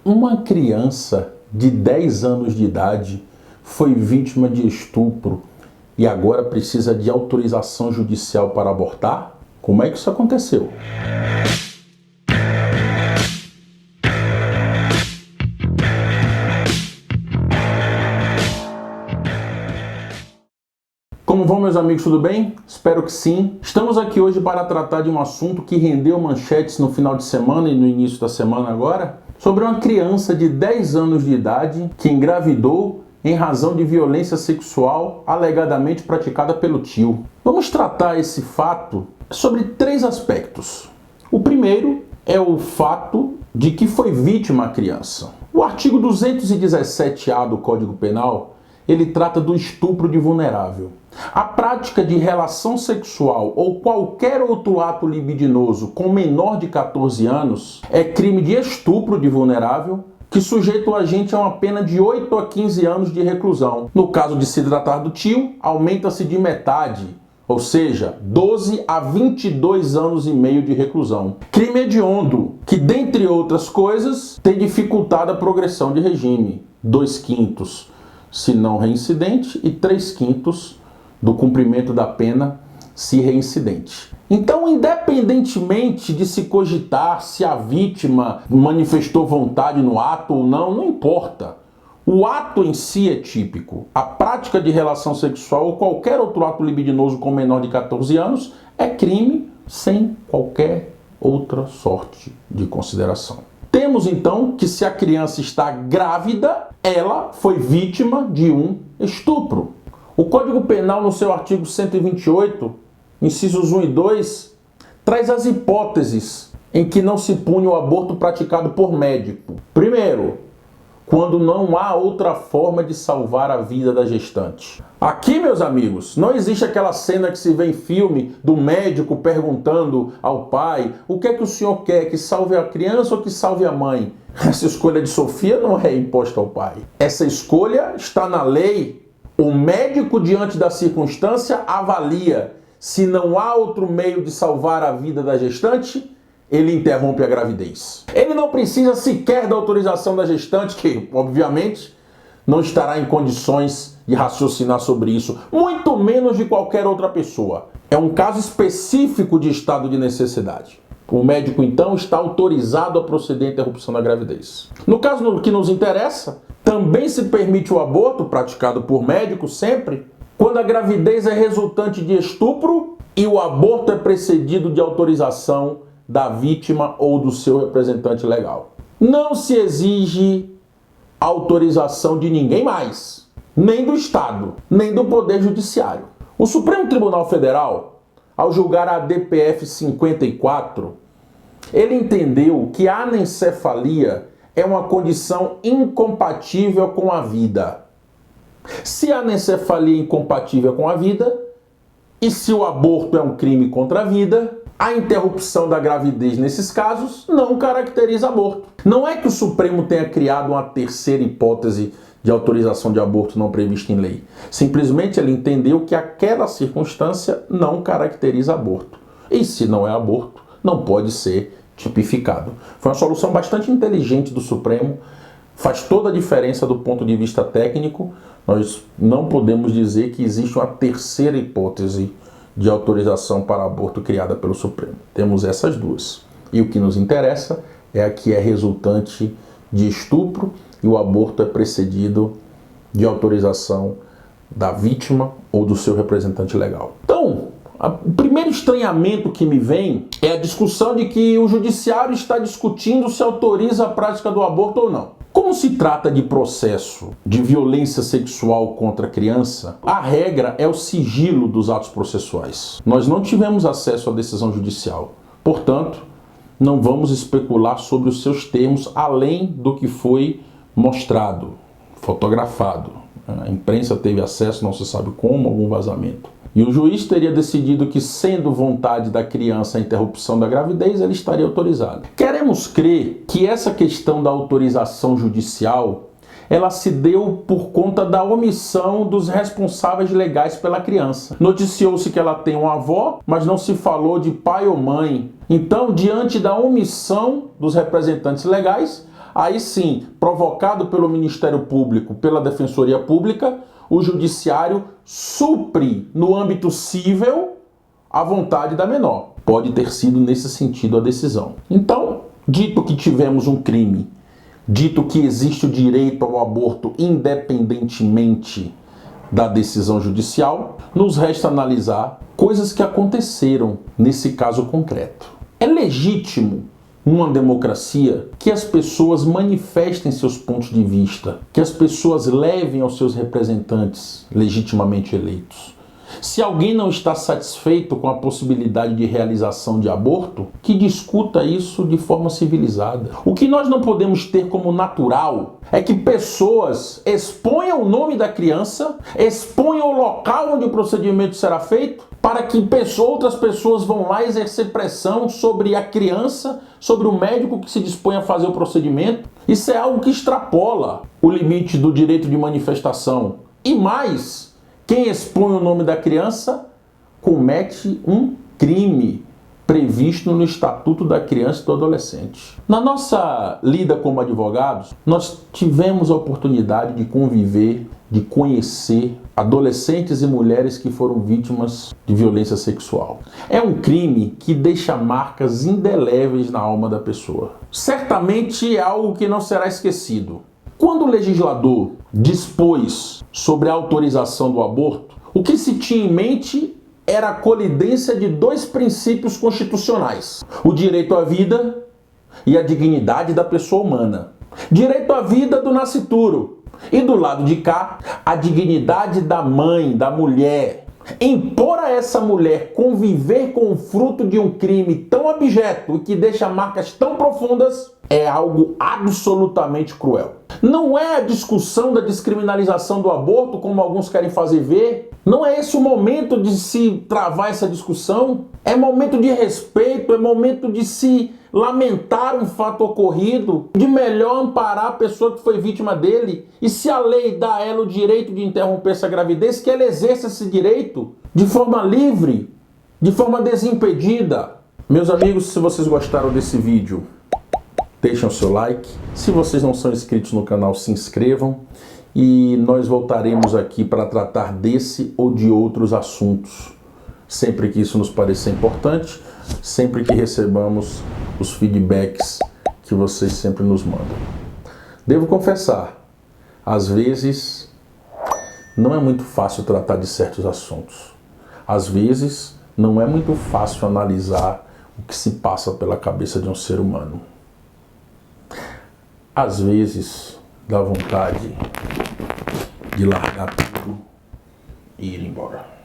Uma criança de 10 anos de idade foi vítima de estupro e agora precisa de autorização judicial para abortar? Como é que isso aconteceu? Como vão, meus amigos, tudo bem? Espero que sim. Estamos aqui hoje para tratar de um assunto que rendeu manchetes no final de semana e no início da semana agora, sobre uma criança de 10 anos de idade que engravidou em razão de violência sexual alegadamente praticada pelo tio. Vamos tratar esse fato sobre 3 aspectos. O primeiro é o fato de que foi vítima a criança. O artigo 217-A do Código Penal, ele trata do estupro de vulnerável. A prática de relação sexual ou qualquer outro ato libidinoso com menor de 14 anos é crime de estupro de vulnerável, que sujeita o agente a uma pena de 8 a 15 anos de reclusão. No caso de se tratar do tio, aumenta-se de metade, ou seja, 12 a 22 anos e meio de reclusão. Crime hediondo, que dentre outras coisas tem dificultado a progressão de regime. 2/5 se não reincidente e 3/5 do cumprimento da pena se reincidente. Então, independentemente de se cogitar se a vítima manifestou vontade no ato ou não, não importa. O ato em si é típico. A prática de relação sexual ou qualquer outro ato libidinoso com menor de 14 anos é crime sem qualquer outra sorte de consideração. Temos então que se a criança está grávida, ela foi vítima de um estupro. O Código Penal, no seu artigo 128, incisos 1 e 2, traz as hipóteses em que não se pune o aborto praticado por médico. Primeiro, quando não há outra forma de salvar a vida da gestante. Aqui, meus amigos, não existe aquela cena que se vê em filme do médico perguntando ao pai: o que é que o senhor quer, que salve a criança ou que salve a mãe? Essa escolha de Sofia não é imposta ao pai. Essa escolha está na lei. O médico, diante da circunstância, avalia. Se não há outro meio de salvar a vida da gestante, ele interrompe a gravidez. Ele não precisa sequer da autorização da gestante, que, obviamente, não estará em condições de raciocinar sobre isso, muito menos de qualquer outra pessoa. É um caso específico de estado de necessidade. O médico, então, está autorizado a proceder à interrupção da gravidez. No caso que nos interessa, também se permite o aborto, praticado por médico sempre, quando a gravidez é resultante de estupro e o aborto é precedido de autorização da vítima ou do seu representante legal. Não se exige autorização de ninguém mais, nem do Estado, nem do Poder Judiciário. O Supremo Tribunal Federal, ao julgar a DPF 54, ele entendeu que a anencefalia é uma condição incompatível com a vida. Se a anencefalia é incompatível com a vida, e se o aborto é um crime contra a vida, a interrupção da gravidez nesses casos não caracteriza aborto. Não é que o Supremo tenha criado uma terceira hipótese de autorização de aborto não prevista em lei. Simplesmente ele entendeu que aquela circunstância não caracteriza aborto. E se não é aborto, não pode ser tipificado. Foi uma solução bastante inteligente do Supremo, faz toda a diferença do ponto de vista técnico. Nós não podemos dizer que existe uma terceira hipótese de autorização para aborto criada pelo Supremo. Temos essas duas. E o que nos interessa é a que é resultante de estupro e o aborto é precedido de autorização da vítima ou do seu representante legal. Então, o primeiro estranhamento que me vem é a discussão de que o judiciário está discutindo se autoriza a prática do aborto ou não. Como se trata de processo de violência sexual contra a criança, a regra é o sigilo dos atos processuais. Nós não tivemos acesso à decisão judicial. Portanto, não vamos especular sobre os seus termos além do que foi mostrado, fotografado. A imprensa teve acesso, não se sabe como, algum vazamento. E o juiz teria decidido que, sendo vontade da criança a interrupção da gravidez, ele estaria autorizado. Queremos crer que essa questão da autorização judicial, ela se deu por conta da omissão dos responsáveis legais pela criança. Noticiou-se que ela tem uma avó, mas não se falou de pai ou mãe. Então, diante da omissão dos representantes legais, a aí sim, provocado pelo Ministério Público, pela Defensoria Pública, o Judiciário supre no âmbito cível a vontade da menor. Pode ter sido nesse sentido a decisão. Então, dito que tivemos um crime, dito que existe o direito ao aborto independentemente da decisão judicial, nos resta analisar coisas que aconteceram nesse caso concreto. É legítimo, numa democracia, que as pessoas manifestem seus pontos de vista, que as pessoas levem aos seus representantes legitimamente eleitos. Se alguém não está satisfeito com a possibilidade de realização de aborto, que discuta isso de forma civilizada. O que nós não podemos ter como natural é que pessoas exponham o nome da criança, exponham o local onde o procedimento será feito, para que outras pessoas vão lá exercer pressão sobre a criança, sobre o médico que se dispõe a fazer o procedimento. Isso é algo que extrapola o limite do direito de manifestação. E mais, quem expõe o nome da criança comete um crime previsto no Estatuto da Criança e do Adolescente. Na nossa lida como advogados, nós tivemos a oportunidade de conviver, de conhecer adolescentes e mulheres que foram vítimas de violência sexual. É um crime que deixa marcas indeléveis na alma da pessoa. Certamente é algo que não será esquecido. Quando o legislador dispôs sobre a autorização do aborto, o que se tinha em mente era a colidência de dois princípios constitucionais: o direito à vida e a dignidade da pessoa humana. Direito à vida do nascituro e, do lado de cá, a dignidade da mãe, da mulher. Impor a essa mulher conviver com o fruto de um crime tão abjeto e que deixa marcas tão profundas é algo absolutamente cruel. Não é a discussão da descriminalização do aborto, como alguns querem fazer ver. Não é esse o momento de se travar essa discussão. É momento de respeito, é momento de se lamentar um fato ocorrido, de melhor amparar a pessoa que foi vítima dele. E se a lei dá a ela o direito de interromper essa gravidez, que ela exerça esse direito de forma livre, de forma desimpedida. Meus amigos, se vocês gostaram desse vídeo, deixem o seu like. Se vocês não são inscritos no canal, se inscrevam. E nós voltaremos aqui para tratar desse ou de outros assuntos, sempre que isso nos parecer importante, sempre que recebamos os feedbacks que vocês sempre nos mandam. Devo confessar, às vezes não é muito fácil tratar de certos assuntos. Às vezes não é muito fácil analisar o que se passa pela cabeça de um ser humano. Às vezes dá vontade de largar tudo e ir embora.